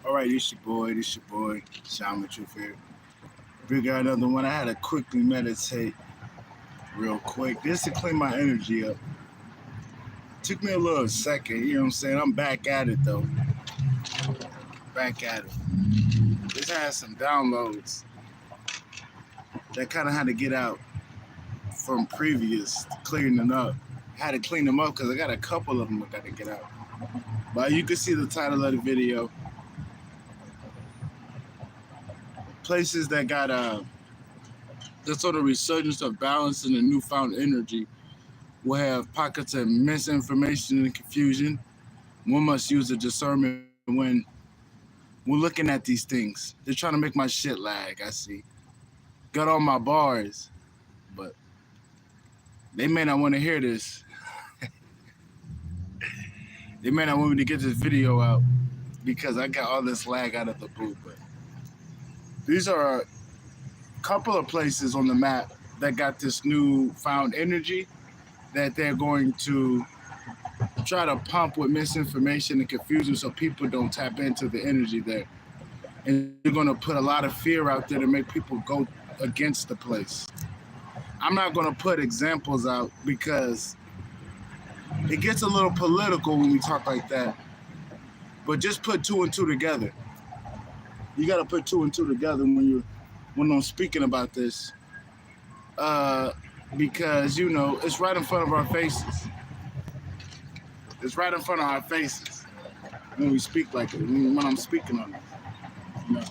All right, this your boy, Shaman Truth here. Bring out another one. I had to quickly meditate real quick just to clean my energy up. Took me a little second, you know what I'm saying? I'm back at it though. Back at it. Just had some downloads that kind of had to get out from previous cleaning up. Had to clean them up because I got a couple of them that got to get out. But you can see the title of the video. Places that got the sort of resurgence of balance and the newfound energy will have pockets of misinformation and confusion. One must use a discernment when we're looking at these things. They're trying to make my shit lag, I see. Got all my bars, but they may not want to hear this. They may not want me to get this video out because I got all this lag out of the boot. But these are a couple of places on the map that got this new found energy that they're going to try to pump with misinformation and confusion so people don't tap into the energy there. And you're going to put a lot of fear out there to make people go against the place. I'm not going to put examples out because it gets a little political when we talk like that. But just put two and two together. You got to put two and two together when I'm speaking about this. Because, you know, it's right in front of our faces. It's right in front of our faces when we speak like it, when I'm speaking on it. You know,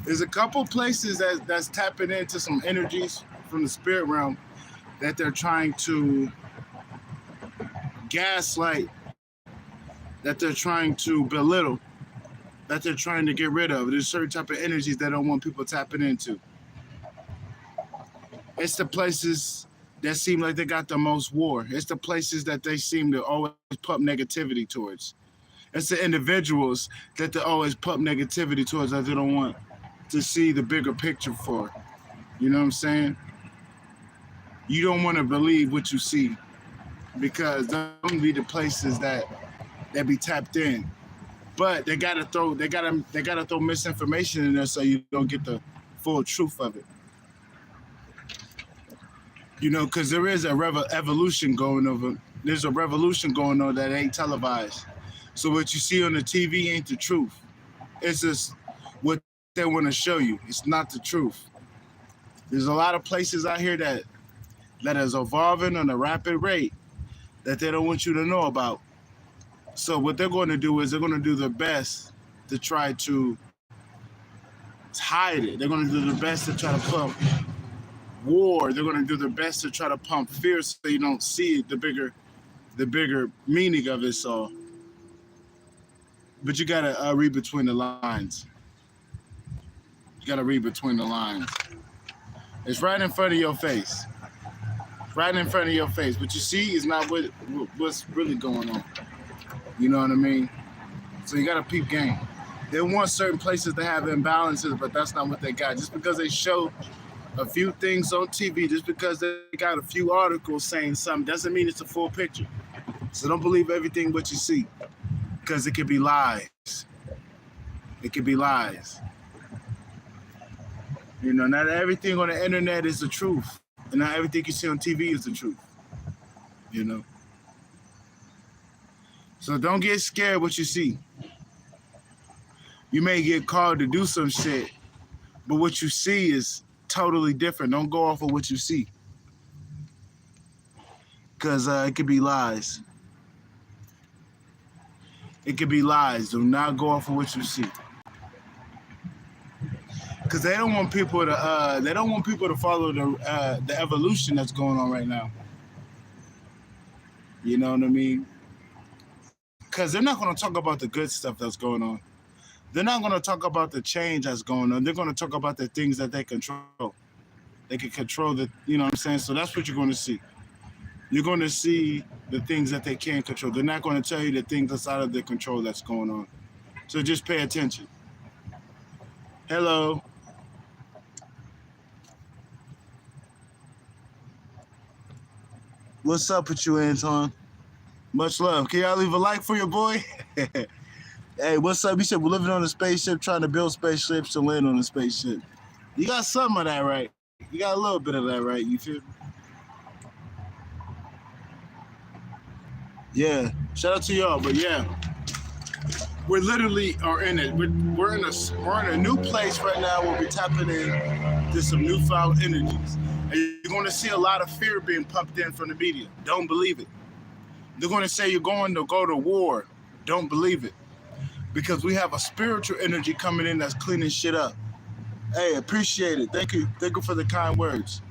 there's a couple places that's tapping into some energies from the spirit realm that they're trying to gaslight, that they're trying to belittle, that they're trying to get rid of. There's certain type of energies that don't want people tapping into. It's the places that seem like they got the most war. It's the places that they seem to always pump negativity towards. It's the individuals that they always pump negativity towards that they don't want to see the bigger picture for. You know what I'm saying? You don't want to believe what you see because those be the places that be tapped in. But they gotta throw misinformation in there so you don't get the full truth of it. You know, because there is a evolution going over. There's a revolution going on that ain't televised. So what you see on the TV ain't the truth. It's just what they want to show you. It's not the truth. There's a lot of places out here that is evolving on a rapid rate that they don't want you to know about. So what they're going to do is they're going to do their best to try to hide it. They're going to do their best to try to pump war. They're going to do their best to try to pump fear so you don't see the bigger meaning of it all. But you got to read between the lines. You got to read between the lines. It's right in front of your face. Right in front of your face. What you see is not what's really going on. You know what I mean? So you got to peep game. They want certain places to have imbalances, but that's not what they got. Just because they show a few things on TV, just because they got a few articles saying something, doesn't mean it's a full picture. So don't believe everything what you see, because it could be lies. It could be lies. You know, not everything on the internet is the truth, and not everything you see on TV is the truth. You know? So don't get scared what you see. You may get called to do some shit, but what you see is totally different. Don't go off of what you see, because it could be lies. It could be lies. Do not go off of what you see, because they don't want people to. They don't want people to follow the evolution that's going on right now. You know what I mean? Because they're not going to talk about the good stuff that's going on. They're not going to talk about the change that's going on. They're going to talk about the things that they control. They can control the, you know what I'm saying? So that's what you're going to see. You're going to see the things that they can't control. They're not going to tell you the things that's out of their control that's going on. So just pay attention. Hello. What's up with you, Anton? Much love. Can y'all leave a like for your boy? Hey, what's up? You said we're living on a spaceship, trying to build spaceships to land on a spaceship. You got some of that right. You got a little bit of that right. You feel me? Yeah. Shout out to y'all. But yeah, we're literally are in it. We're in a new place right now where we're tapping in to some newfound energies. And you're going to see a lot of fear being pumped in from the media. Don't believe it. They're going to say you're going to go to war. Don't believe it. Because we have a spiritual energy coming in that's cleaning shit up. Hey, appreciate it. Thank you. Thank you for the kind words.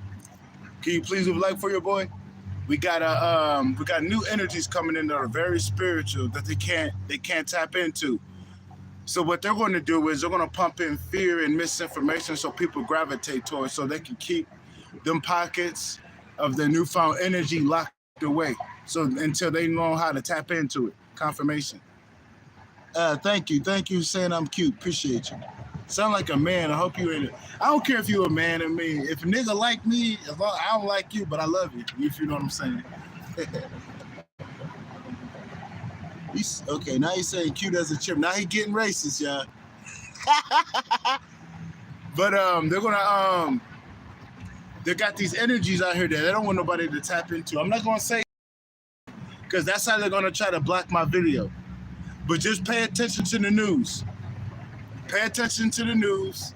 Can you please leave a like for your boy? We got new energies coming in that are very spiritual that they can't tap into. So what they're going to do is they're going to pump in fear and misinformation so people gravitate towards, so they can keep them pockets of the newfound energy locked away. So until they know how to tap into it. Confirmation. Thank you saying I'm cute. Appreciate you. Sound like a man. I hope you ain't. I don't care if you a man or me. If a nigga like me, I don't like you, but I love you. If you know what I'm saying. Okay, now he's saying cute as a chip. Now he getting racist, y'all. But they're gonna they got these energies out here that they don't want nobody to tap into. I'm not gonna say, because that's how they're gonna try to block my video. But just pay attention to the news. Pay attention to the news.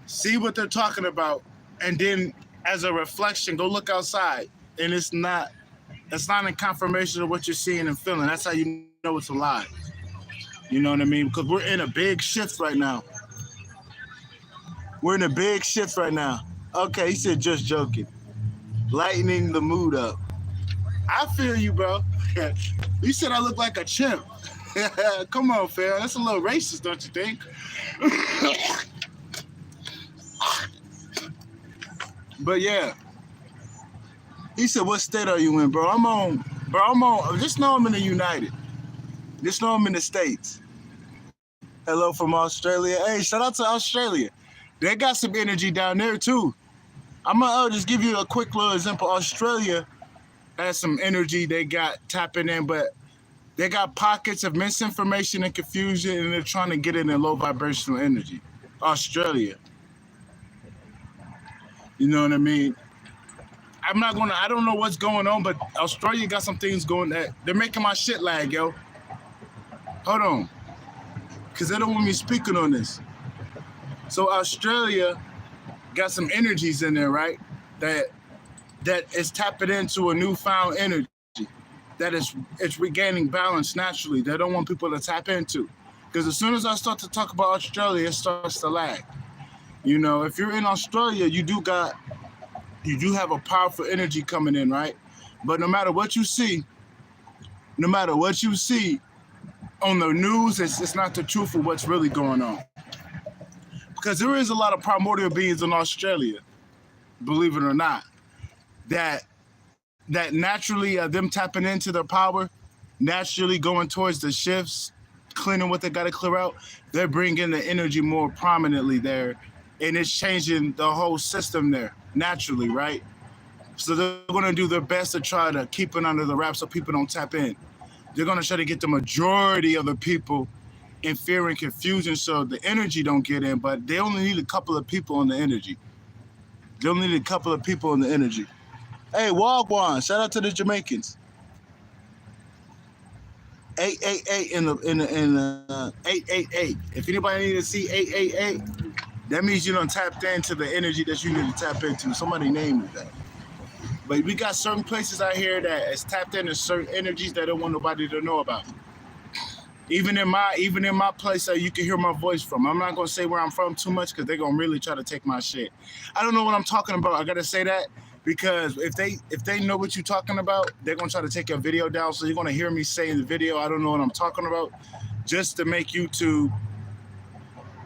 See what they're talking about, and then as a reflection, go look outside. And it's not in confirmation of what you're seeing and feeling. That's how you know it's a lie. You know what I mean? Because we're in a big shift right now. We're in a big shift right now. Okay, he said just joking. Lightening the mood up. I feel you, bro. You said I look like a chimp. Come on, fam. That's a little racist, don't you think? But yeah. He said, what state are you in, bro? I'm on. Just know I'm in the United. Just know I'm in the States. Hello from Australia. Hey, shout out to Australia. They got some energy down there, too. I'm going to just give you a quick little example. Australia has some energy they got tapping in, but they got pockets of misinformation and confusion, and they're trying to get it in low vibrational energy. Australia. You know what I mean? I don't know what's going on, but Australia got some things going that they're making my shit lag, yo. Hold on. Because they don't want me speaking on this. So Australia got some energies in there, right? That is tapping into a newfound energy. It's regaining balance naturally. They don't want people to tap into. Because as soon as I start to talk about Australia, it starts to lag. You know, if you're in Australia, you do have a powerful energy coming in, right? But no matter what you see on the news, it's not the truth of what's really going on. Because there is a lot of primordial beings in Australia, believe it or not, that naturally them tapping into their power, naturally going towards the shifts, cleaning what they got to clear out, they're bringing the energy more prominently there, and it's changing the whole system there naturally, right? So they're going to do their best to try to keep it under the wrap so people don't tap in. They're going to try to get the majority of the people in fear and confusion so the energy don't get in, but they only need a couple of people in the energy. They only need a couple of people in the energy. Hey, Wagwan, shout out to the Jamaicans. 888 in the 888. If anybody need to see 888, That means you don't tap into the energy that you need to tap into. Somebody named it that. But we got certain places out here that is tapped into certain energies that don't want nobody to know about. Even in my place that you can hear my voice from. I'm not gonna say where I'm from too much because they're gonna really try to take my shit. I don't know what I'm talking about. I gotta say that because if they know what you're talking about, they're gonna try to take your video down. So you're gonna hear me say in the video, I don't know what I'm talking about, just to make YouTube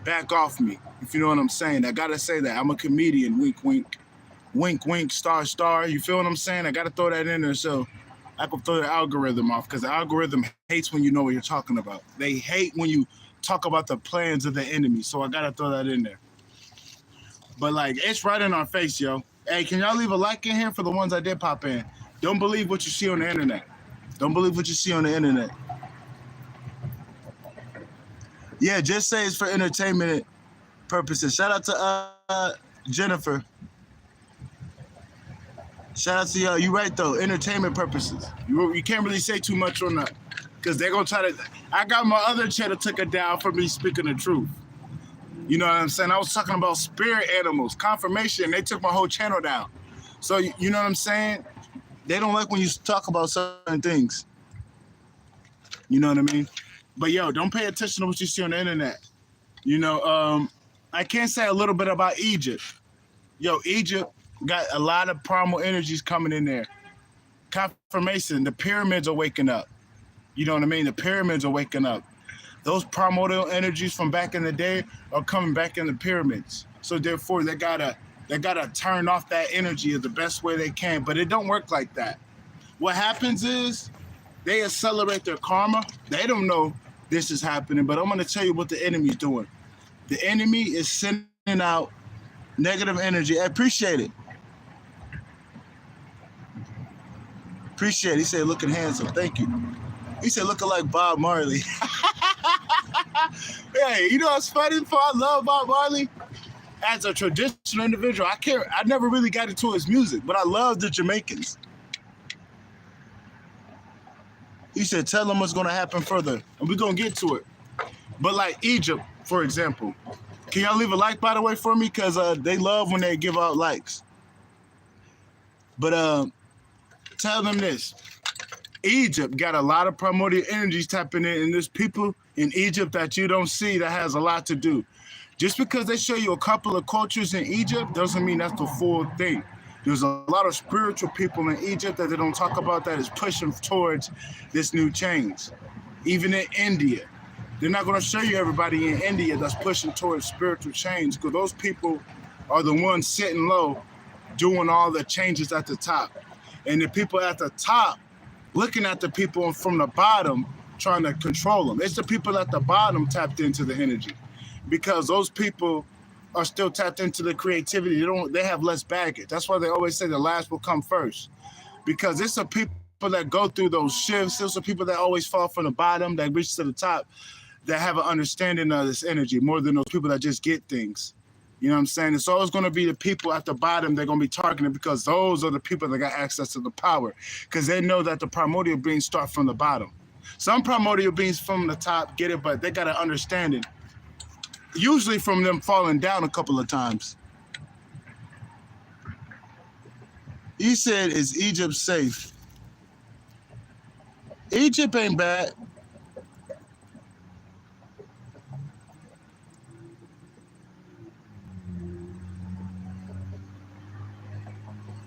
back off me. If you know what I'm saying. I gotta say that. I'm a comedian, wink wink. Wink wink, star star. You feel what I'm saying? I gotta throw that in there so I can throw the algorithm off because the algorithm hates when you know what you're talking about. They hate when you talk about the plans of the enemy. So I gotta throw that in there. But like, it's right in our face, yo. Hey, can y'all leave a like in here for the ones I did pop in? Don't believe what you see on the internet. Don't believe what you see on the internet. Yeah, just say it's for entertainment purposes. Shout out to Jennifer. Shout out to y'all. You right though. Entertainment purposes. You can't really say too much on that because they're gonna try to. I got my other channel took it down for me speaking the truth. You know what I'm saying? I was talking about spirit animals, confirmation. They took my whole channel down. So you know what I'm saying? They don't like when you talk about certain things. You know what I mean? But yo, don't pay attention to what you see on the internet. You know, I can't say a little bit about Egypt. Yo, Egypt got a lot of primal energies coming in there. Confirmation, the pyramids are waking up. You know what I mean? The pyramids are waking up. Those primordial energies from back in the day are coming back in the pyramids. So therefore, they gotta turn off that energy the best way they can. But it don't work like that. What happens is they accelerate their karma. They don't know this is happening, but I'm gonna tell you what the enemy's doing. The enemy is sending out negative energy. I appreciate it. Appreciate it. He said looking handsome. Thank you. He said looking like Bob Marley. Hey, you know what's funny? I love Bob Marley. As a traditional individual, I never really got into his music, but I love the Jamaicans. He said, tell them what's going to happen further, and we're going to get to it. But like Egypt, for example, can y'all leave a like, by the way, for me? Because they love when they give out likes. But tell them this. Egypt got a lot of primordial energies tapping in, and there's people in Egypt that you don't see that has a lot to do. Just because they show you a couple of cultures in Egypt doesn't mean that's the full thing. There's a lot of spiritual people in Egypt that they don't talk about that is pushing towards this new change. Even in India. They're not going to show you everybody in India that's pushing towards spiritual change because those people are the ones sitting low doing all the changes at the top. And the people at the top looking at the people from the bottom trying to control them. It's the people at the bottom tapped into the energy because those people are still tapped into the creativity. They have less baggage. That's why they always say the last will come first because it's the people that go through those shifts. It's the people that always fall from the bottom that reach to the top that have an understanding of this energy more than those people that just get things. You know what I'm saying? It's always going to be the people at the bottom they're going to be targeting because those are the people that got access to the power because they know that the primordial beings start from the bottom. Some primordial beings from the top get it, but they got an understanding, usually from them falling down a couple of times. He said, is Egypt safe? Egypt ain't bad.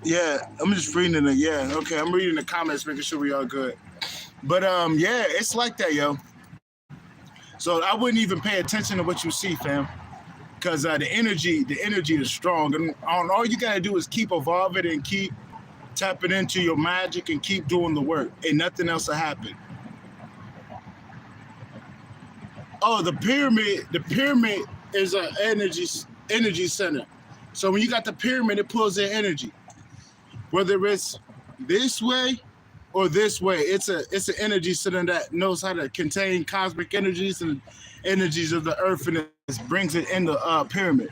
Yeah, I'm just reading it. Yeah, okay, I'm reading the comments, making sure we all good. But yeah, it's like that, yo. So I wouldn't even pay attention to what you see, fam, because the energy is strong, and all you gotta do is keep evolving and keep tapping into your magic and keep doing the work, and nothing else will happen. Oh, the pyramid is an energy center. So when you got the pyramid, it pulls in energy. Whether it's this way or this way, it's an energy center that knows how to contain cosmic energies and energies of the earth, and it brings it in the pyramid.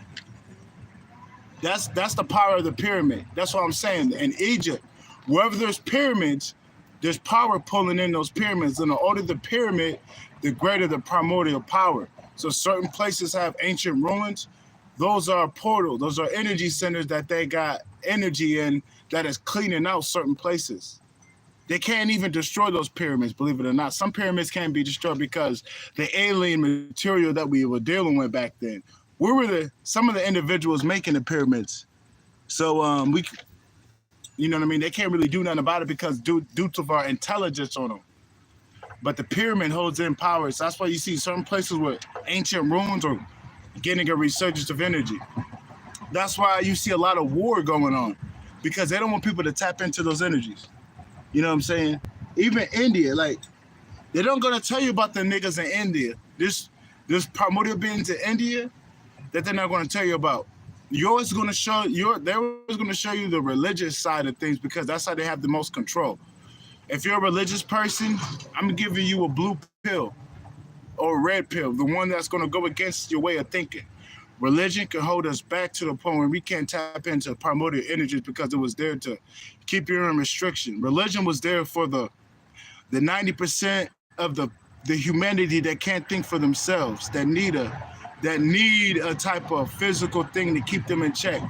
That's the power of the pyramid. That's what I'm saying. In Egypt, wherever there's pyramids, there's power pulling in those pyramids, and the older the pyramid, the greater the primordial power. So certain places have ancient ruins Those are portals. Those are energy centers that they got energy in that is cleaning out certain places. They can't even destroy those pyramids, believe it or not. Some pyramids can't be destroyed because the alien material that we were dealing with back then. We were some of the individuals making the pyramids. So you know what I mean? They can't really do nothing about it because due to our intelligence on them. But the pyramid holds in power. So that's why you see certain places with ancient ruins or getting a resurgence of energy. That's why you see a lot of war going on because they don't want people to tap into those energies. You know what I'm saying? Even India, like they don't gonna tell you about the niggas in India. This primordial beings in India that they're not gonna tell you about. They're always gonna show you the religious side of things because that's how they have the most control. If you're a religious person, I'm giving you a blue pill or a red pill, the one that's gonna go against your way of thinking. Religion can hold us back to the point where we can't tap into primordial energies because it was there to keep you in restriction. Religion was there for the 90% of the humanity that can't think for themselves, that need a type of physical thing to keep them in check.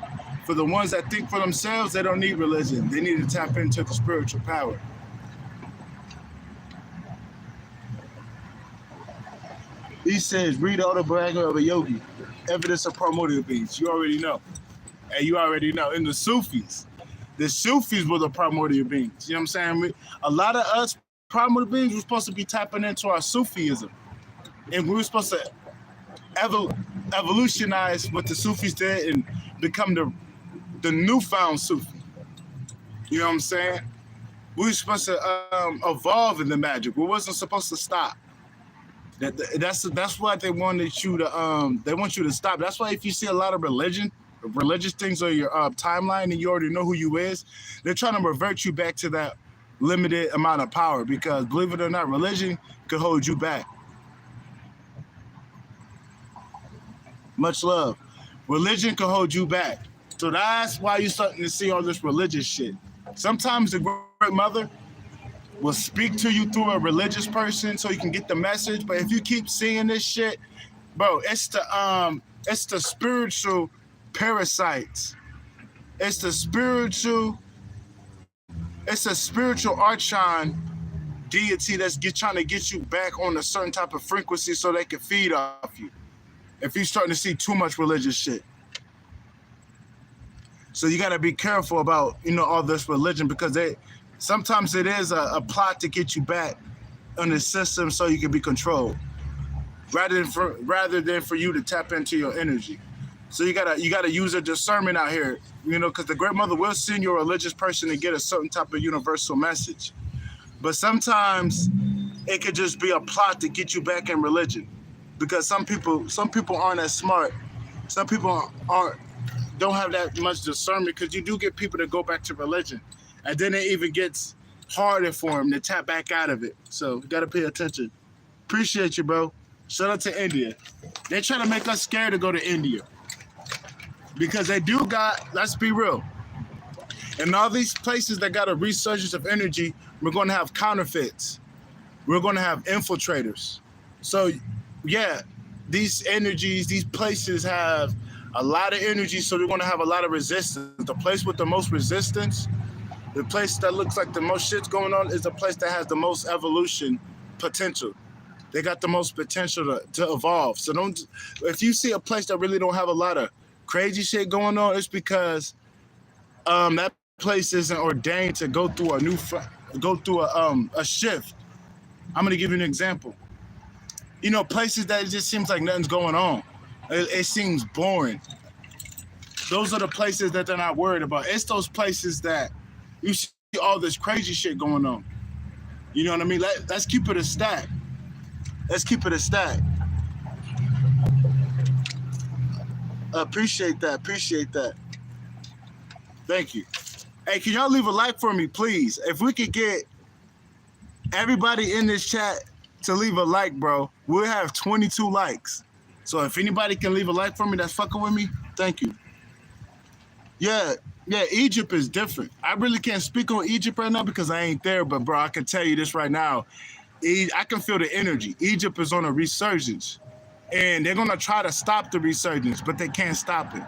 For the ones that think for themselves, they don't need religion. They need to tap into the spiritual power. He says, read autobiography of a yogi, evidence of primordial beings. You already know. And you already know. In the Sufis were the primordial beings. You know what I'm saying? A lot of us primordial beings were supposed to be tapping into our Sufism. And we were supposed to evolutionize what the Sufis did and become the newfound Sufi. You know what I'm saying? We were supposed to evolve in the magic. We wasn't supposed to stop. That's why they wanted you to they want you to stop. That's why if you see a lot of religious things on your timeline and you already know who you is, they're trying to revert you back to that limited amount of power because believe it or not, religion could hold you back. Much love. Religion can hold you back. So that's why you're starting to see all this religious shit. Sometimes the great mother will speak to you through a religious person so you can get the message. But if you keep seeing this shit, bro, it's the spiritual parasites. It's a spiritual archon deity that's trying to get you back on a certain type of frequency so they can feed off you. If you're starting to see too much religious shit. So you got to be careful about, all this religion because sometimes it is a plot to get you back on the system so you can be controlled rather than for you to tap into your energy. So you gotta use a discernment out here, because the Great Mother will send you a religious person to get a certain type of universal message. But sometimes it could just be a plot to get you back in religion because some people aren't as smart. Some people don't have that much discernment because you do get people that go back to religion. And then it even gets harder for them to tap back out of it. So you gotta pay attention. Appreciate you, bro. Shout out to India. They're trying to make us scared to go to India. Because they do let's be real. In all these places that got a resurgence of energy, we're gonna have counterfeits. We're gonna have infiltrators. So yeah, these energies, these places have a lot of energy, so they're gonna have a lot of resistance. The place with the most resistance, the place that looks like the most shit's going on is the place that has the most evolution potential. They got the most potential to evolve. So if you see a place that really don't have a lot of crazy shit going on, it's because that place isn't ordained to go through a shift. I'm gonna give you an example. Places that it just seems like nothing's going on. It seems boring. Those are the places that they're not worried about. It's those places that you see all this crazy shit going on. You know what I mean? Let's keep it a stack. Let's keep it a stack. Appreciate that. Thank you. Hey, can y'all leave a like for me, please? If we could get everybody in this chat to leave a like, bro, we'll have 22 likes. So if anybody can leave a like for me that's fucking with me, thank you. Yeah, Egypt is different. I really can't speak on Egypt right now because I ain't there, but bro, I can tell you this right now. I can feel the energy. Egypt is on a resurgence. And they're going to try to stop the resurgence, but they can't stop it.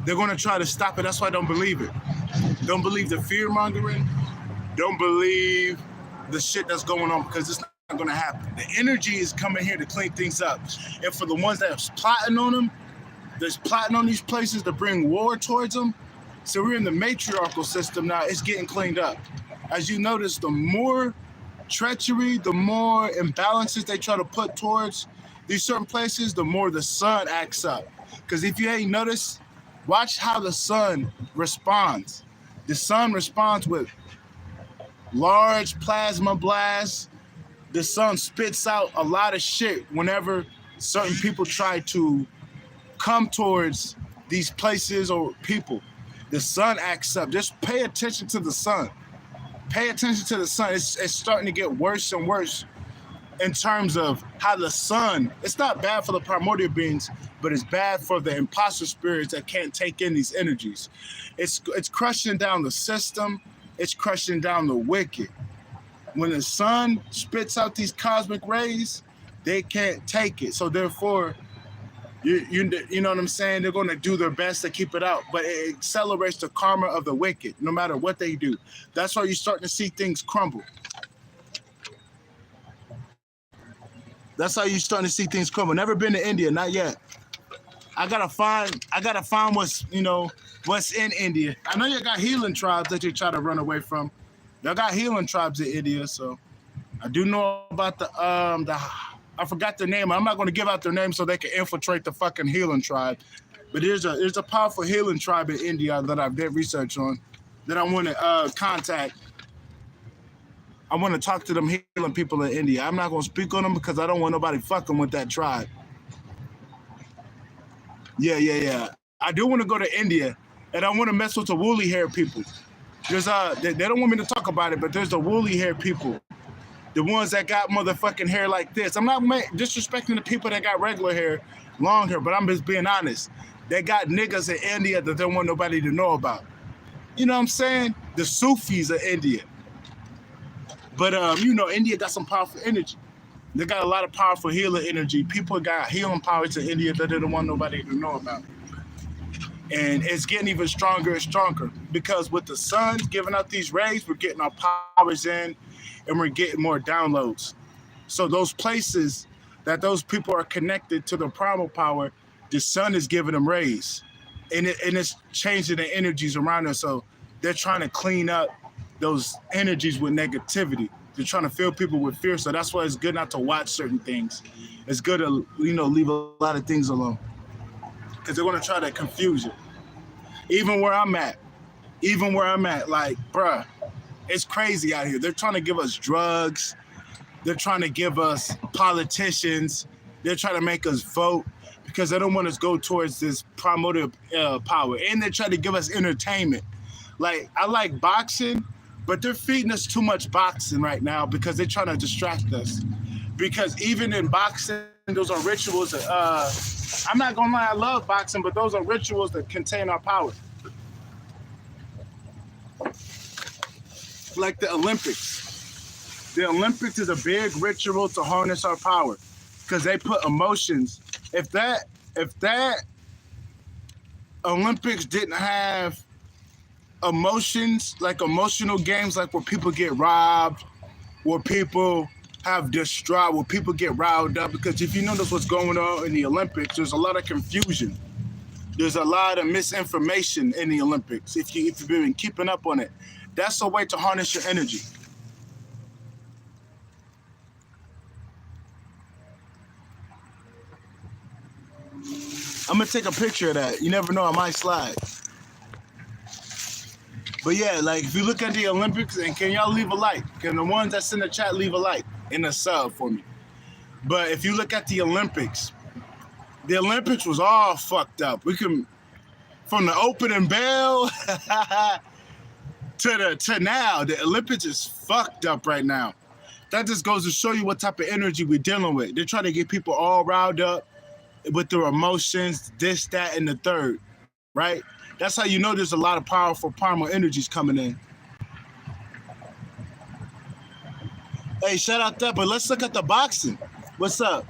They're going to try to stop it. That's why I don't believe it. Don't believe the fear mongering. Don't believe the shit that's going on, because it's not going to happen. The energy is coming here to clean things up. And for the ones that are plotting on them, there's plotting on these places to bring war towards them. So we're in the matriarchal system now. It's getting cleaned up. As you notice, the more treachery, the more imbalances they try to put towards these certain places, the more the sun acts up. Because if you ain't noticed, watch how the sun responds. The sun responds with large plasma blasts. The sun spits out a lot of shit whenever certain people try to come towards these places or people. The sun acts up. Just pay attention to the sun. Pay attention to the sun. It's starting to get worse and worse in terms of how the sun, it's not bad for the primordial beings, but it's bad for the impostor spirits that can't take in these energies. It's crushing down the system. It's crushing down the wicked. When the sun spits out these cosmic rays, they can't take it. So therefore, you know what I'm saying? They're going to do their best to keep it out, but it accelerates the karma of the wicked, no matter what they do. That's why you're starting to see things crumble. That's how you're starting to see things crumble. Never been to India, not yet. I gotta find what's in India. I know you got healing tribes that you try to run away from. Y'all got healing tribes in India, so I do know about the I forgot their name. I'm not going to give out their name so they can infiltrate the fucking healing tribe. But there's a powerful healing tribe in India that I've did research on that I want to contact. I want to talk to them healing people in India. I'm not going to speak on them because I don't want nobody fucking with that tribe. Yeah. I do want to go to India, and I want to mess with the woolly hair people. There's they don't want me to talk about it, but there's the woolly hair people. The ones that got motherfucking hair like this. I'm not disrespecting the people that got regular hair, long hair, but I'm just being honest. They got niggas in India that they don't want nobody to know about. You know what I'm saying? The Sufis of India. But, India got some powerful energy. They got a lot of powerful healing energy. People got healing powers in India that they don't want nobody to know about. And it's getting even stronger and stronger because with the sun giving out these rays, we're getting our powers in, and we're getting more downloads. So those places that those people are connected to the primal power, the sun is giving them rays, and it's changing the energies around us. So they're trying to clean up those energies with negativity. They're trying to fill people with fear. So that's why it's good not to watch certain things. It's good to leave a lot of things alone because they're going to try to confuse you. Even where I'm at, like, bruh. It's crazy out here. They're trying to give us drugs. They're trying to give us politicians. They're trying to make us vote because they don't want us to go towards this primordial power. And they try to give us entertainment. Like, I like boxing, but they're feeding us too much boxing right now because they're trying to distract us. Because even in boxing, those are rituals. I'm not going to lie, I love boxing, but those are rituals that contain our power. Like the Olympics. The Olympics is a big ritual to harness our power because they put emotions. If that Olympics didn't have emotions, like emotional games, like where people get robbed, where people have distraught, where people get riled up, because if you notice what's going on in the Olympics, there's a lot of confusion. There's a lot of misinformation in the Olympics. If you've been keeping up on it. That's a way to harness your energy. I'm going to take a picture of that. You never know, I might slide. But yeah, like if you look at the Olympics, and can y'all leave a like? Can the ones that's in the chat leave a like and a sub for me? But if you look at the Olympics was all fucked up. We can, from the opening bell to now, the Olympics is fucked up right now. That just goes to show you what type of energy we're dealing with. They're trying to get people all riled up with their emotions, this, that, and the third, right? That's how you know there's a lot of powerful primal energies coming in. Hey, shout out that, but let's look at the boxing. What's up?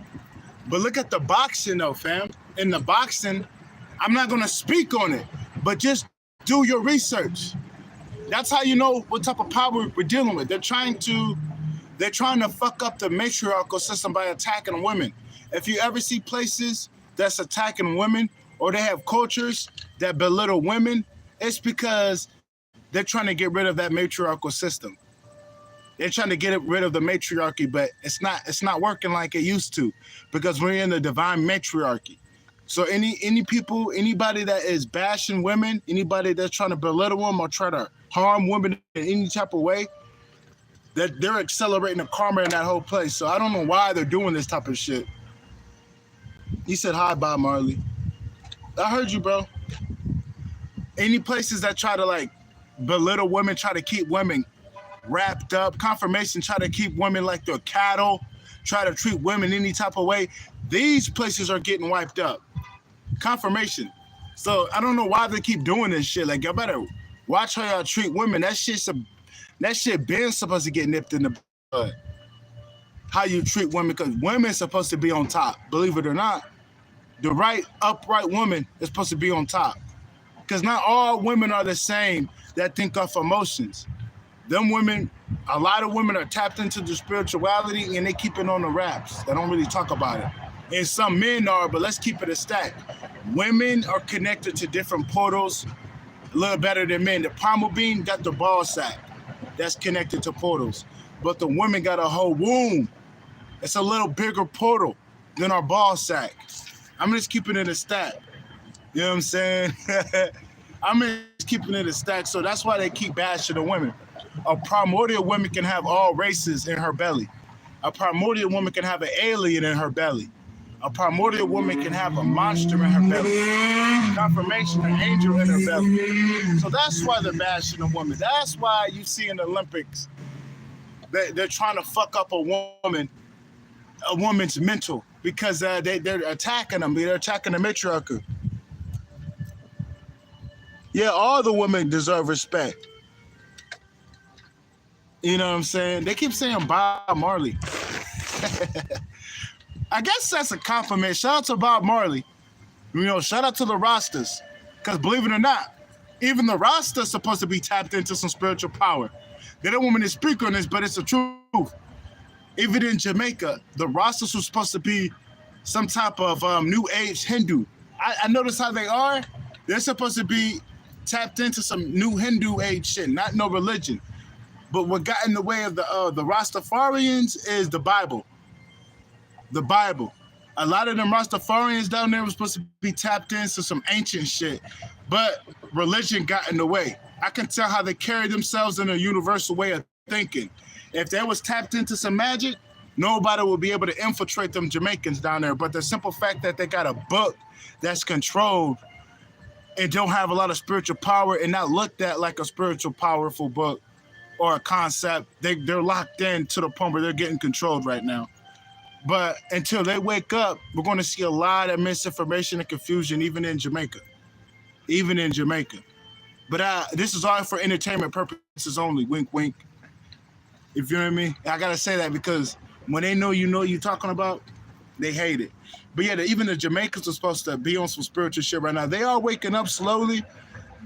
But look at the boxing though, fam. In the boxing, I'm not gonna speak on it, but just do your research. That's how you know what type of power we're dealing with. They're trying to fuck up the matriarchal system by attacking women. If you ever see places that's attacking women or they have cultures that belittle women, it's because they're trying to get rid of that matriarchal system. They're trying to get rid of the matriarchy, but it's not working like it used to because we're in the divine matriarchy. So anybody that is bashing women, anybody that's trying to belittle them or try to harm women in any type of way, that they're accelerating the karma in that whole place. So I don't know why they're doing this type of shit. He said hi, Bob Marley. I heard you, bro. Any places that try to like belittle women, try to keep women wrapped up, confirmation, try to keep women like they're cattle, try to treat women any type of way, these places are getting wiped up. Confirmation. So I don't know why they keep doing this shit. Like, y'all better watch how y'all treat women. That shit been supposed to get nipped in the bud. How you treat women, because women's supposed to be on top. Believe it or not, the right upright woman is supposed to be on top. Because not all women are the same that think off emotions. Them women, a lot of women are tapped into the spirituality and they keep it on the wraps. They don't really talk about it. And some men are, but let's keep it a stack. Women are connected to different portals a little better than men. The primal being got the ball sack that's connected to portals. But the women got a whole womb. It's a little bigger portal than our ball sack. I'm just keeping it a stack. You know what I'm saying? I'm just keeping it a stack. So that's why they keep bashing the women. A primordial woman can have all races in her belly. A primordial woman can have an alien in her belly. A primordial woman can have a monster in her belly. Confirmation, an angel in her belly. So that's why they're bashing a woman. That's why you see in the Olympics, they're trying to fuck up a woman's mental, because they're attacking them. They're attacking the matriarchy. Yeah, all the women deserve respect. You know what I'm saying? They keep saying Bob Marley. I guess that's a compliment. Shout out to Bob Marley. You know, shout out to the Rastas. Because believe it or not, even the Rastas supposed to be tapped into some spiritual power. They don't want me to speak on this, but it's the truth. Even in Jamaica, the Rastas were supposed to be some type of new age Hindu. I notice how they are. They're supposed to be tapped into some new Hindu age shit, not no religion. But what got in the way of the Rastafarians is the Bible. The Bible. A lot of them Rastafarians down there were supposed to be tapped into some ancient shit, but religion got in the way. I can tell how they carry themselves in a universal way of thinking. If they was tapped into some magic, nobody would be able to infiltrate them Jamaicans down there. But the simple fact that they got a book that's controlled and don't have a lot of spiritual power and not looked at like a spiritual powerful book or a concept, they're locked in to the point where they're getting controlled right now. But until they wake up, we're going to see a lot of misinformation and confusion, even in Jamaica. But this is all for entertainment purposes only. Wink, wink. If you know what I mean? I got to say that because when they know you're talking about, they hate it. But yeah, even the Jamaicans are supposed to be on some spiritual shit right now. They are waking up slowly,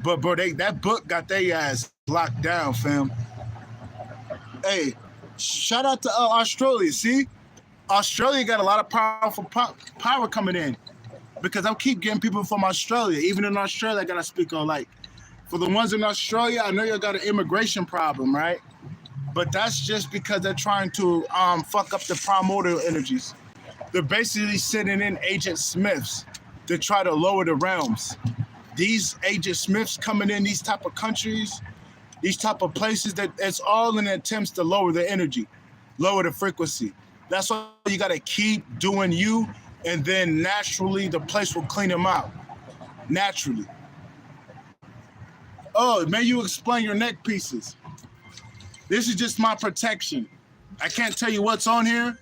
but bro, that book got their ass locked down, fam. Hey, shout out to Australia. See, Australia got a lot of powerful power coming in, because I keep getting people from Australia. Even in Australia, I gotta speak on, like, for the ones in Australia, I know you got an immigration problem, right? But that's just because they're trying to fuck up the primordial energies. They're basically sending in Agent Smiths to try to lower the realms. These Agent Smiths coming in these type of countries, these type of places, that it's all in attempts to lower the energy, lower the frequency. That's why you got to keep doing you, and then naturally the place will clean them out. Naturally. Oh, may you explain your neck pieces. This is just my protection. I can't tell you what's on here,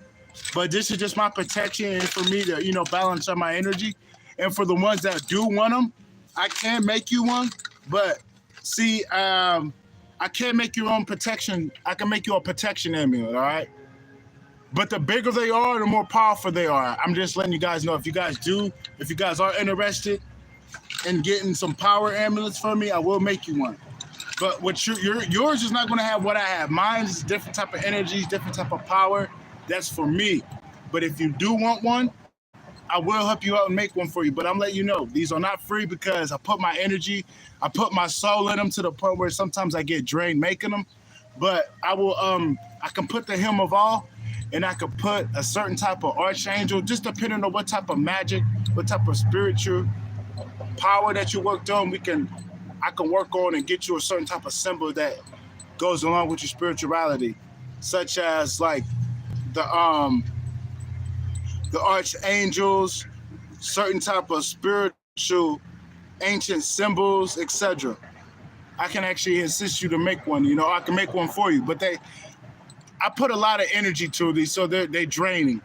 but this is just my protection and for me to, balance out my energy. And for the ones that do want them, I can make you one, but see, I can't make your own protection. I can make you a protection amulet, all right? But the bigger they are, the more powerful they are. I'm just letting you guys know. If you guys are interested in getting some power amulets from me, I will make you one. But what yours is not going to have what I have. Mine is different type of energies, different type of power. That's for me. But if you do want one, I will help you out and make one for you. But I'm letting you know, these are not free because I put my energy, I put my soul in them to the point where sometimes I get drained making them. But I will, I can put the Hymn of All, and I could put a certain type of archangel, just depending on what type of magic, what type of spiritual power that you worked on. I can work on and get you a certain type of symbol that goes along with your spirituality, such as like the archangels, certain type of spiritual ancient symbols, etc. I can actually assist you to make one. You know, I can make one for you, but I put a lot of energy to these, so they're draining.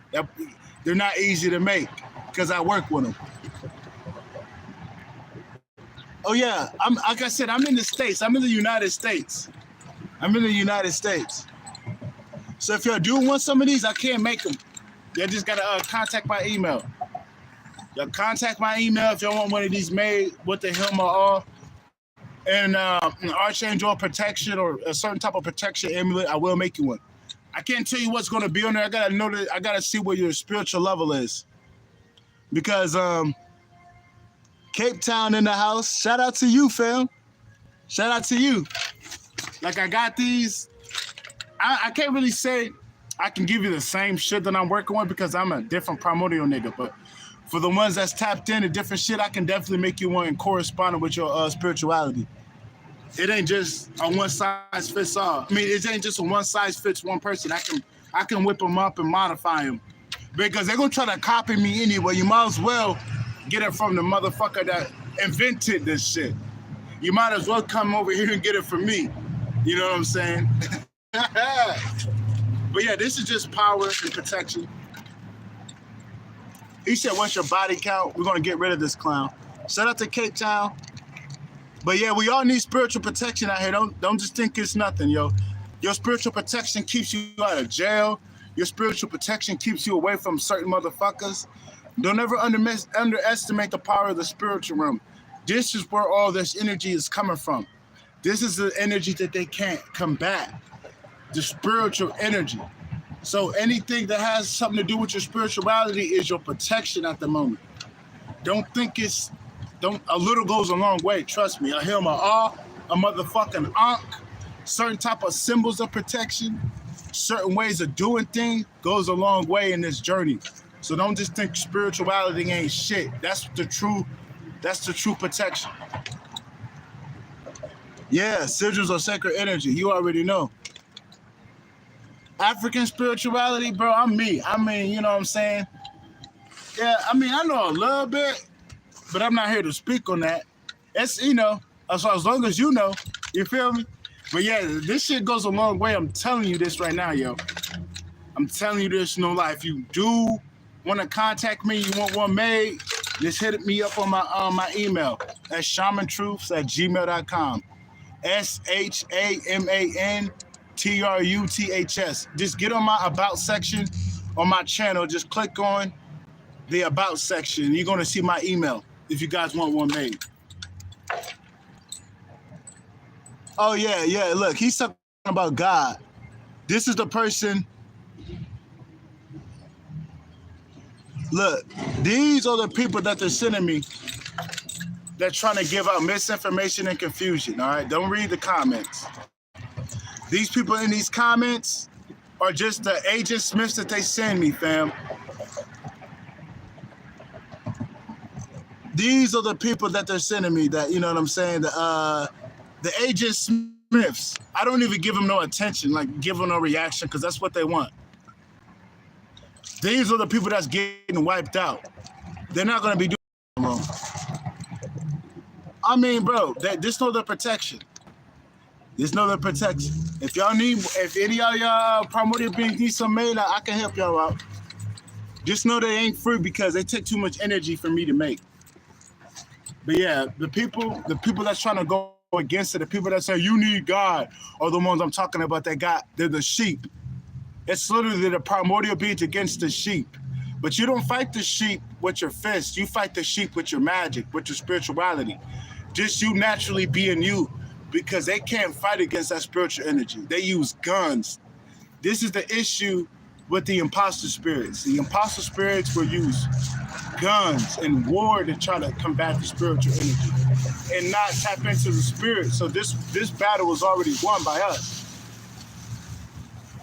They're not easy to make because I work with them. Oh yeah, like I said, I'm in the States. I'm in the United States. So if y'all do want some of these, I can't make them. You just gotta contact my email. Y'all contact my email if y'all want one of these made with the Hymn of All and an archangel protection or a certain type of protection amulet. I will make you one. I can't tell you what's gonna be on there. I gotta know that. I gotta see where your spiritual level is, because Cape Town in the house. Shout out to you, fam. Shout out to you. Like, I got these. I can't really say I can give you the same shit that I'm working with because I'm a different primordial nigga. But for the ones that's tapped into different shit, I can definitely make you one corresponding with your spirituality. It ain't just a one size fits all. I mean, it ain't just a one size fits one person. I can whip them up and modify them because they're gonna try to copy me anyway. You might as well get it from the motherfucker that invented this shit. You might as well come over here and get it from me. You know what I'm saying? But yeah, this is just power and protection. He said, what's your body count? We're gonna get rid of this clown. Shout out to Cape Town. But yeah, we all need spiritual protection out here. Don't just think it's nothing, yo. Your spiritual protection keeps you out of jail. Your spiritual protection keeps you away from certain motherfuckers. Don't ever underestimate the power of the spiritual realm. This is where all this energy is coming from. This is the energy that they can't combat. The spiritual energy. So anything that has something to do with your spirituality is your protection at the moment. Don't think a little goes a long way. Trust me. I hear my a motherfucking ankh, certain type of symbols of protection, certain ways of doing things goes a long way in this journey. So don't just think spirituality ain't shit. That's the true protection. Yeah, sigils are sacred energy. You already know. African spirituality, bro, I'm me. I mean, you know what I'm saying? Yeah, I mean, I know a little bit, but I'm not here to speak on that. It's, you know, as long as you know, you feel me? But yeah, this shit goes a long way. I'm telling you this right now, yo. I'm telling you this, no lie. If you do want to contact me, you want one made, just hit me up on my email at shamantruths@gmail.com. SHAMANTRUTHS. Just get on my about section on my channel. Just click on the about section. You're going to see my email if you guys want one made. Oh, yeah. Look, he's talking about God. This is the person. Look, these are the people that they're sending me. They're trying to give out misinformation and confusion, all right? Don't read the comments. These people in these comments are just the Agent Smiths that they send me, fam. These are the people that they're sending me that, you know what I'm saying? The Agent Smiths. I don't even give them no attention, like give them no reaction, because that's what they want. These are the people that's getting wiped out. They're not going to be doing it wrong. I mean, bro, just know the protection. Just know the protection. If any of y'all primordial beings need some made, I can help y'all out. Just know they ain't free because they take too much energy for me to make. But yeah, the people that's trying to go against it, the people that say you need God, are the ones I'm talking about. They're the sheep. It's literally the primordial beings against the sheep. But you don't fight the sheep with your fists. You fight the sheep with your magic, with your spirituality. Just you naturally being you, because they can't fight against that spiritual energy. They use guns. This is the issue with the imposter spirits. The imposter spirits will use guns and war to try to combat the spiritual energy and not tap into the spirit. So this battle was already won by us.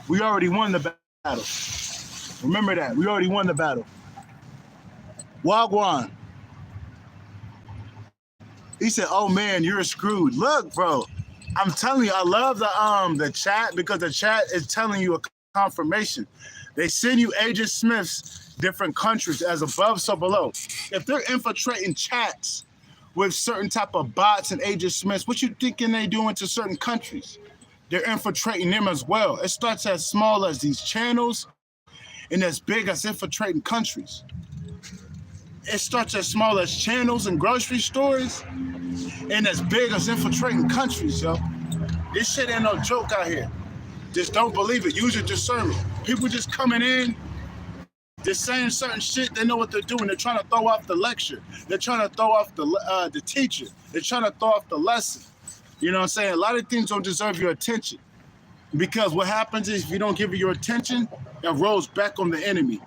We already won the battle. Remember that. We already won the battle. Wagwan. He said, "Oh man, you're screwed." Look, bro, I'm telling you, I love the chat, because the chat is telling you a confirmation. They send you Agent Smiths, different countries, as above, so below. If they're infiltrating chats with certain type of bots and Agent Smiths, what you thinking they doing to certain countries? They're infiltrating them as well. It starts as small as these channels and as big as infiltrating countries. It starts as small as channels and grocery stores and as big as infiltrating countries, yo. This shit ain't no joke out here. Just don't believe it. Use your discernment. People just coming in, they're saying certain shit, they know what they're doing. They're trying to throw off the lecture. They're trying to throw off the teacher. They're trying to throw off the lesson. You know what I'm saying? A lot of things don't deserve your attention, because what happens is if you don't give it your attention, it rolls back on the enemy.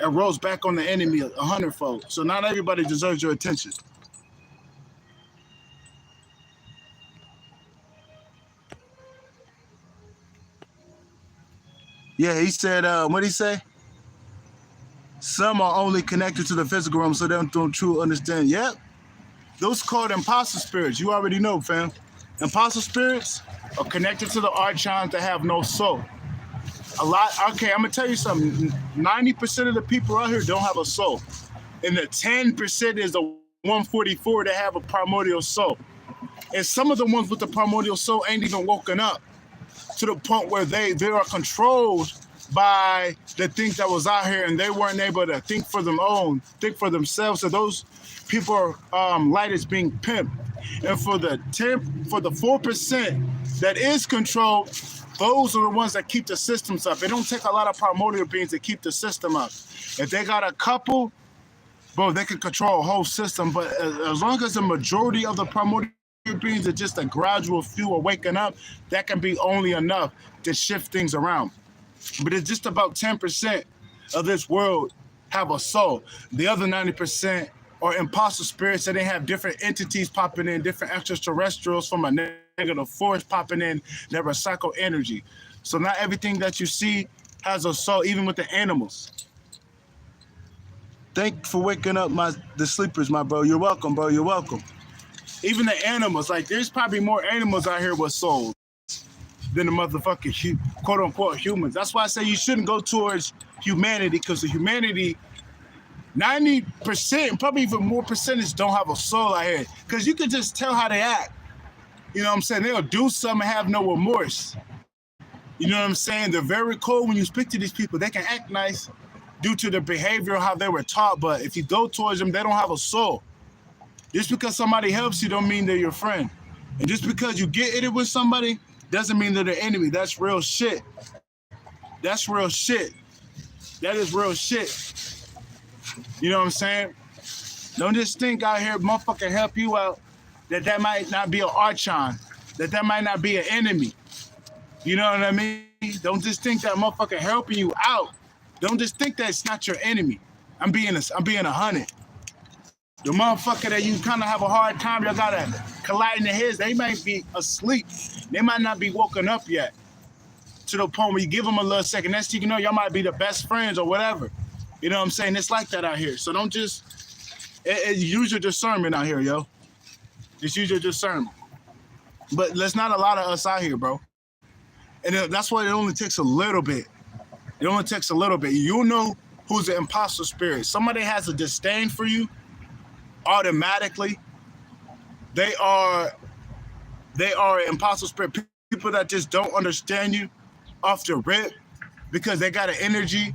It rolls back on the enemy 100-fold. So not everybody deserves your attention. Yeah, he said, what'd he say? Some are only connected to the physical realm, so they don't truly understand. Yep. Those called imposter spirits. You already know, fam. Imposter spirits are connected to the archons that have no soul. Okay, I'm gonna tell you something. 90% of the people out here don't have a soul. And the 10% is the 144 that have a primordial soul. And some of the ones with the primordial soul ain't even woken up to the point where they are controlled by the things that was out here, and they weren't able to think for themselves. So those people are light is being pimped. And for the 4% that is controlled, those are the ones that keep the systems up. It don't take a lot of primordial beings to keep the system up. If they got a couple, bro, they can control a whole system. But as long as the majority of the primordial beings are just a gradual few are waking up, that can be only enough to shift things around. But it's just about 10% of this world have a soul. The other 90% are imposter spirits, that they have different entities popping in, different extraterrestrials from a negative force popping in that recycle energy. So not everything that you see has a soul, even with the animals. Thank you for waking up the sleepers, my bro. You're welcome, bro. You're welcome. Even the animals, like there's probably more animals out here with souls than the motherfucking quote unquote humans. That's why I say you shouldn't go towards humanity, because the humanity, 90%, probably even more percentage, don't have a soul out here. Because you can just tell how they act. You know what I'm saying? They'll do something and have no remorse. You know what I'm saying? They're very cool when you speak to these people. They can act nice due to their behavior, how they were taught. But if you go towards them, they don't have a soul. Just because somebody helps you don't mean they're your friend. And just because you get it with somebody doesn't mean they're the enemy. That's real shit. That's real shit. That is real shit. You know what I'm saying? Don't just think out here, motherfucker, help you out, that might not be an archon, that might not be an enemy. You know what I mean? Don't just think that motherfucker helping you out. Don't just think that it's not your enemy. I'm being 100. The motherfucker that you kind of have a hard time, y'all gotta collide in the heads, they might be asleep. They might not be woken up yet. To the point where you give them a little second. Next thing you know, y'all might be the best friends or whatever. You know what I'm saying? It's like that out here. So don't just use your discernment out here, yo. Just use your discernment. But there's not a lot of us out here, bro. And that's why it only takes a little bit. It only takes a little bit. You'll know who's an imposter spirit. Somebody has a disdain for you, automatically. They are an imposter spirit. People that just don't understand you off the rip because they got an energy.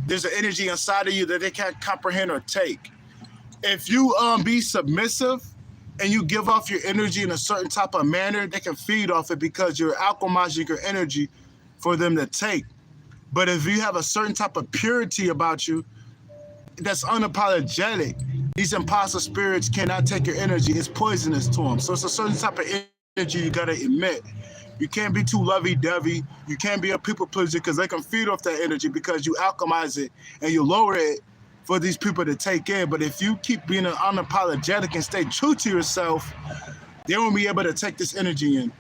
There's an energy inside of you that they can't comprehend or take. If you be submissive and you give off your energy in a certain type of manner, they can feed off it because you're alchemizing your energy for them to take. But if you have a certain type of purity about you that's unapologetic, these imposter spirits cannot take your energy. It's poisonous to them. So it's a certain type of energy you gotta emit. You can't be too lovey-dovey. You can't be a people pleaser because they can feed off that energy because you alchemize it and you lower it for these people to take in. But if you keep being unapologetic and stay true to yourself, they won't be able to take this energy in,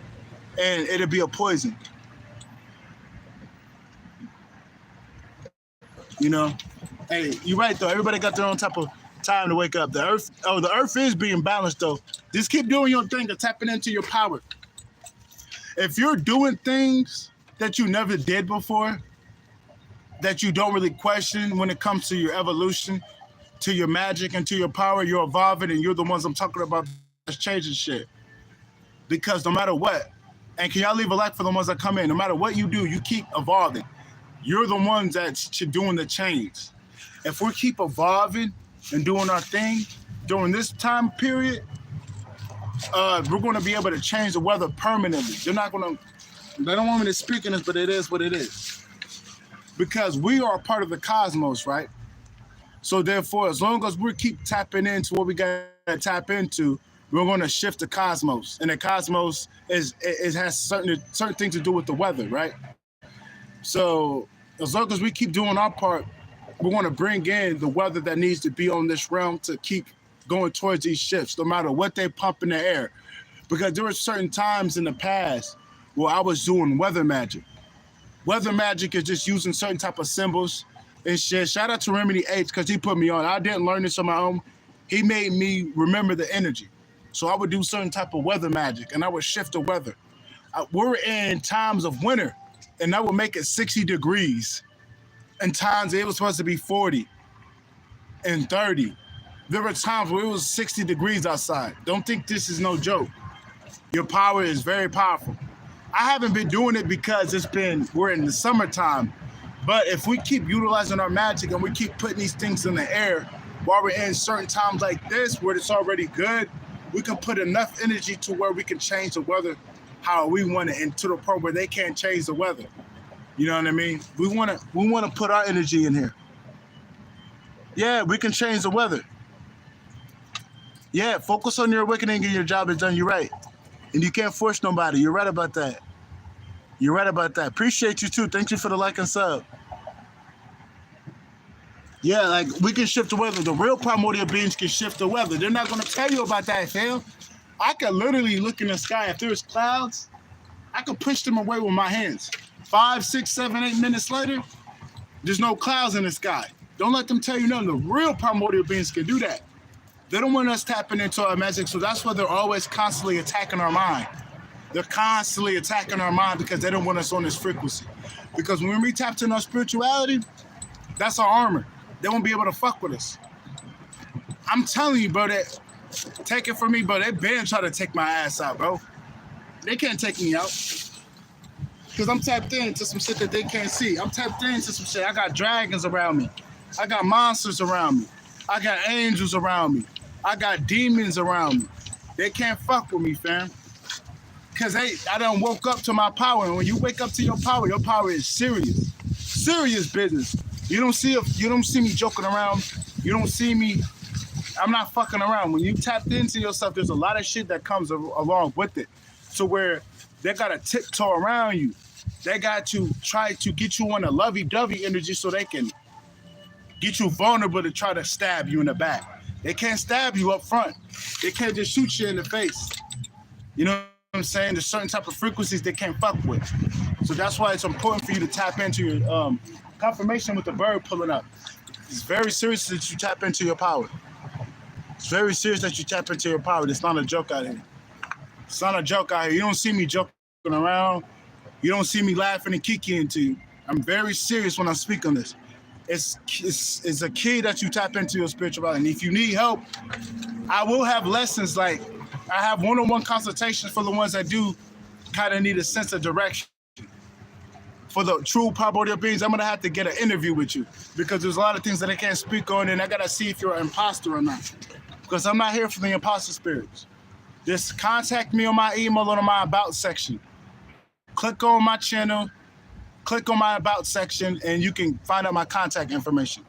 and it'll be a poison. You know? Hey, you're right though. Everybody got their own type of time to wake up. The earth is being balanced though. Just keep doing your thing and tapping into your power. If you're doing things that you never did before, that you don't really question when it comes to your evolution, to your magic and to your power, you're evolving, and you're the ones I'm talking about that's changing shit. Because no matter what, and can y'all leave a like for the ones that come in, no matter what you do, you keep evolving. You're the ones that's doing the change. If we keep evolving and doing our thing during this time period, we're going to be able to change the weather permanently. They don't want me to speak in this, but it is what it is. Because we are a part of the cosmos, right? So therefore, as long as we keep tapping into what we got to tap into, we're going to shift the cosmos. And the cosmos has certain things to do with the weather, right? So as long as we keep doing our part, we want to bring in the weather that needs to be on this realm to keep going towards these shifts, no matter what they pump in the air. Because there were certain times in the past where I was doing weather magic. Weather magic is just using certain type of symbols and shit. Shout out to Remedy H because he put me on. I didn't learn this on my own. He made me remember the energy. So I would do certain type of weather magic and I would shift the weather. We're in times of winter and I would make it 60 degrees. And times it was supposed to be 40 and 30. There were times where it was 60 degrees outside. Don't think this is no joke. Your power is very powerful. I haven't been doing it because we're in the summertime. But if we keep utilizing our magic and we keep putting these things in the air while we're in certain times like this where it's already good, we can put enough energy to where we can change the weather how we want it, and to the point where they can't change the weather. You know what I mean? We want to put our energy in here. Yeah, we can change the weather. Yeah, focus on your awakening and your job is done. You're right. And you can't force nobody. You're right about that. You're right about that. Appreciate you too. Thank you for the like and sub. Yeah, like we can shift the weather. The real primordial beings can shift the weather. They're not going to tell you about that, fam. I could literally look in the sky. If there's clouds, I could push them away with my hands. 5, 6, 7, 8 minutes later, there's no clouds in the sky. Don't let them tell you nothing. The real primordial beings can do that. They don't want us tapping into our magic, so that's why they're always constantly attacking our mind. They're constantly attacking our mind because they don't want us on this frequency. Because when we tapped in our spirituality, that's our armor. They won't be able to fuck with us. I'm telling you, bro, that take it from me, bro. They been trying to take my ass out, bro. They can't take me out. Because I'm tapped into some shit that they can't see. I'm tapped into some shit. I got dragons around me. I got monsters around me. I got angels around me. I got demons around me. They can't fuck with me, fam. Because I done woke up to my power. And when you wake up to your power is serious. Serious business. You don't see me joking around. You don't see me. I'm not fucking around. When you tapped into yourself, there's a lot of shit that comes along with it. So where they got to tiptoe around you. They got to try to get you on a lovey-dovey energy so they can get you vulnerable to try to stab you in the back. They can't stab you up front. They can't just shoot you in the face. You know what I'm saying? There's certain type of frequencies they can't fuck with. So that's why it's important for you to tap into your confirmation with the bird pulling up. It's very serious that you tap into your power. It's very serious that you tap into your power. It's not a joke out here. It's not a joke out here. You don't see me joking around. You don't see me laughing and kikiing to you. I'm very serious when I speak on this. It's a key that you tap into your spirituality. And if you need help, I will have lessons. Like I have one-on-one consultations for the ones that do kind of need a sense of direction. For the true primordial beings, I'm going to have to get an interview with you because there's a lot of things that I can't speak on, and I got to see if you're an imposter or not. Because I'm not here for the imposter spirits. Just contact me on my email or on my about section. Click on my channel, click on my about section and you can find out my contact information.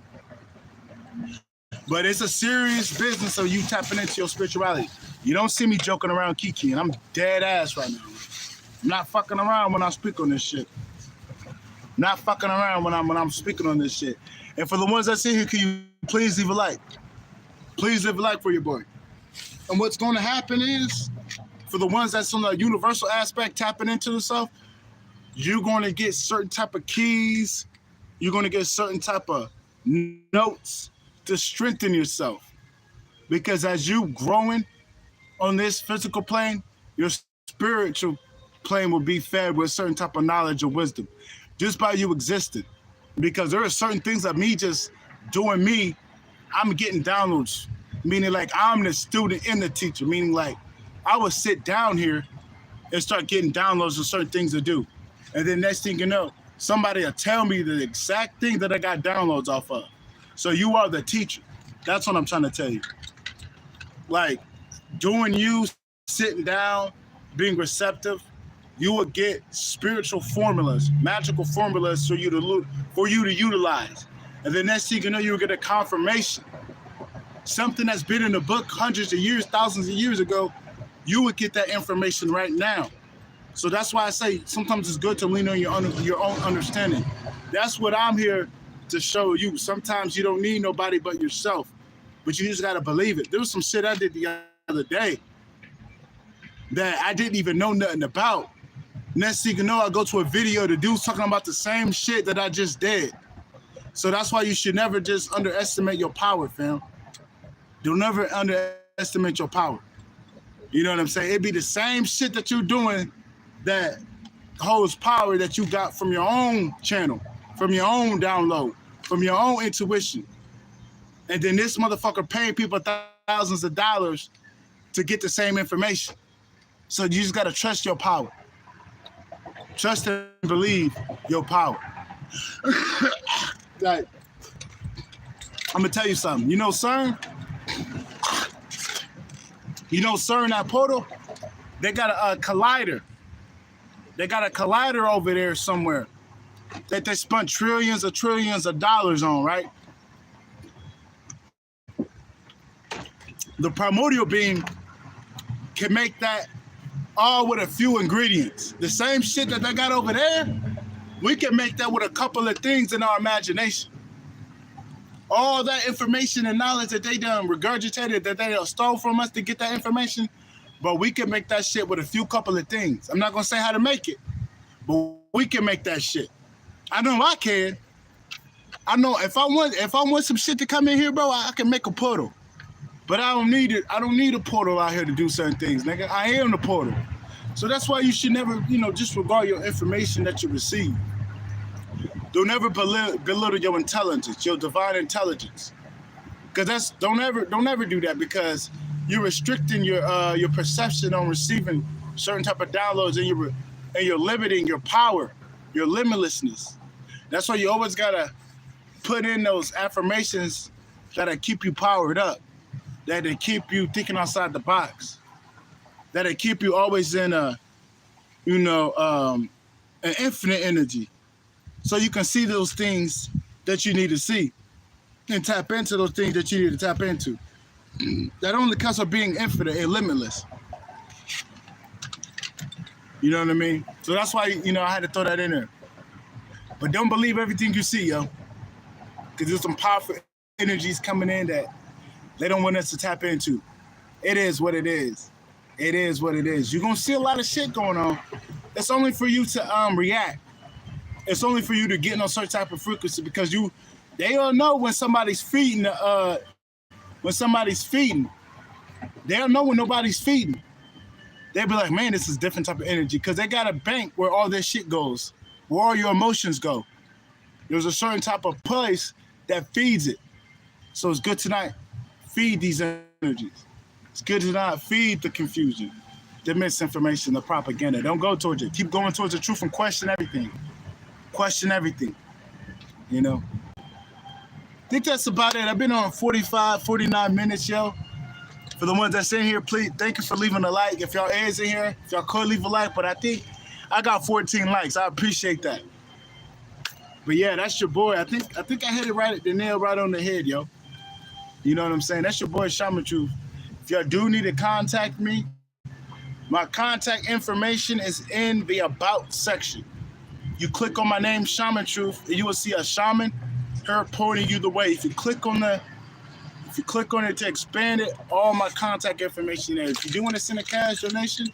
But it's a serious business of you tapping into your spirituality. You don't see me joking around kikiing. I'm dead ass right now. I'm not fucking around when I speak on this shit. Not fucking around when I'm speaking on this shit. And for the ones that sit here, can you please leave a like? Please leave a like for your boy. And what's going to happen is, for the ones that's on the universal aspect, tapping into the self, you're going to get certain type of keys. You're going to get certain type of notes to strengthen yourself. Because as you growing on this physical plane, your spiritual plane will be fed with certain type of knowledge or wisdom just by you existing. Because there are certain things that me just doing me, I'm getting downloads, meaning like I'm the student and the teacher, meaning like I would sit down here and start getting downloads of certain things to do. And then next thing you know, somebody will tell me the exact thing that I got downloads off of. So you are the teacher. That's what I'm trying to tell you. Like doing you, sitting down, being receptive, you will get spiritual formulas, magical formulas for you to utilize. And the next thing you know, you'll get a confirmation. Something that's been in the book hundreds of years, thousands of years ago, you would get that information right now. So that's why I say sometimes it's good to lean on your own understanding. That's what I'm here to show you. Sometimes you don't need nobody but yourself, but you just gotta believe it. There was some shit I did the other day that I didn't even know nothing about. Next thing you know, I go to a video, the dude's talking about the same shit that I just did. So that's why you should never just underestimate your power, fam. Don't never underestimate your power. You know what I'm saying? It'd be the same shit that you're doing that holds power that you got from your own channel, from your own download, from your own intuition. And then this motherfucker paying people thousands of dollars to get the same information. So you just gotta trust your power. Trust and believe your power. Like, I'm gonna tell you something. You know CERN? You know CERN, that portal? They got a collider. They got a collider over there somewhere that they spent trillions of dollars on, right? The primordial being can make that all with a few ingredients. The same shit that they got over there, we can make that with a couple of things in our imagination. All that information and knowledge that they done regurgitated, that they stole from us to get that information, but we can make that shit with a few couple of things. I'm not gonna say how to make it, but we can make that shit. I know I can. I know if I want some shit to come in here, bro, I can make a portal. But I don't need it. I don't need a portal out here to do certain things, nigga. I am the portal. So that's why you should never, disregard your information that you receive. Don't ever belittle your intelligence, your divine intelligence. Because don't ever do that, because you're restricting your perception on receiving certain type of downloads, and you're limiting your power, your limitlessness. That's why you always gotta put in those affirmations that'll keep you powered up, that'll keep you thinking outside the box, that'll keep you always in an infinite energy. So you can see those things that you need to see and tap into those things that you need to tap into. That only comes from being infinite and limitless. You know what I mean? So that's why, I had to throw that in there. But don't believe everything you see, yo. Because there's some powerful energies coming in that they don't want us to tap into. It is what it is. It is what it is. You're going to see a lot of shit going on. It's only for you to react. It's only for you to get on a certain type of frequency, because they don't know when somebody's feeding. They don't know when nobody's feeding. They'll be like, man, this is a different type of energy, because they got a bank where all this shit goes, where all your emotions go. There's a certain type of place that feeds it. So it's good to not feed these energies. It's good to not feed the confusion, the misinformation, the propaganda. Don't go towards it. Keep going towards the truth and question everything. Question everything, I think that's about it. I've been on 49 minutes, yo. For the ones that's in here, please, thank you for leaving a like. If y'all is in here, if y'all could leave a like, but I think I got 14 likes. I appreciate that. But yeah, that's your boy. I think I hit it right at the nail right on the head, yo. You know what I'm saying? That's your boy Shaman Truth. If y'all do need to contact me, my contact information is in the About section. You click on my name, Shaman Truth, and you will see a shaman, her pointing you the way. If you click on it to expand it, all my contact information there. If you do want to send a cash donation,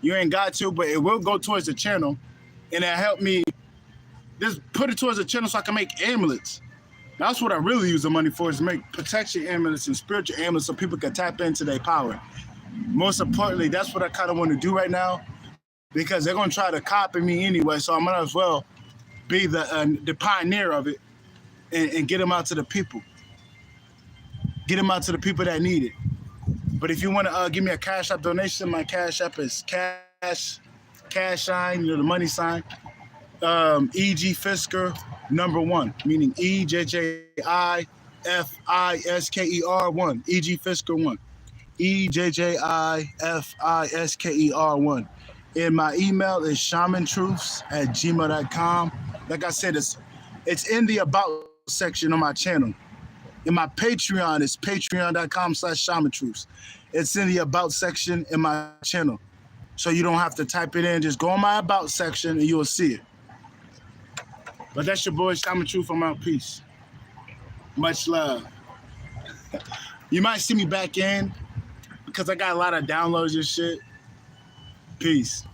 you ain't got to, but it will go towards the channel, and it help me just put it towards the channel so I can make amulets. That's what I really use the money for, is make protection amulets and spiritual amulets so people can tap into their power. Most importantly, that's what I kind of want to do right now, because they're going to try to copy me anyway, so I might as well be the pioneer of it and get them out to the people. Get them out to the people that need it. But if you want to give me a Cash App donation, my Cash App is cash sign, the money sign, EG Fisker #1, meaning EJJIFISKER1, EG Fisker 1, EJJIFISKER1. And my email is shamantruths@gmail.com. Like I said, it's in the About section on my channel. And my Patreon is patreon.com/shamantruths. It's in the About section in my channel. So you don't have to type it in. Just go on my About section and you will see it. But that's your boy, Shaman Truth. I'm out. Peace. Much love. You might see me back in because I got a lot of downloads and shit. Peace.